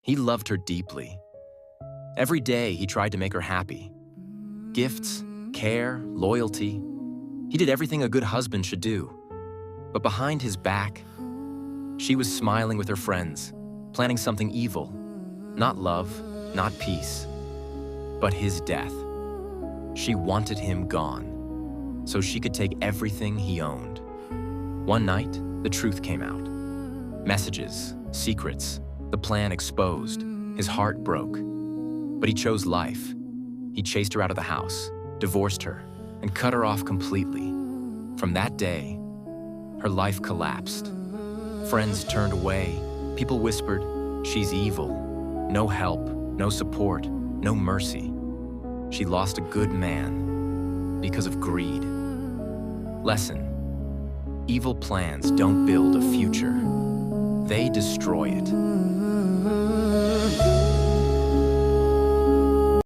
He loved her deeply. Every day he tried to make her happy. Gifts, care, loyalty. He did everything a good husband should do. But behind his back, she was smiling with her friends, planning something evil. Not love, not peace, but his death. She wanted him gone, so she could take everything he owned. One night, the truth came out. Messages, secrets, the plan exposed. His heart broke. But he chose life. He chased her out of the house, divorced her, and cut her off completely. From that day, her life collapsed. Friends turned away. People whispered, "She's evil." No help, no support, no mercy. She lost a good man because of greed. Lesson: evil plans don't build a future. They destroy it.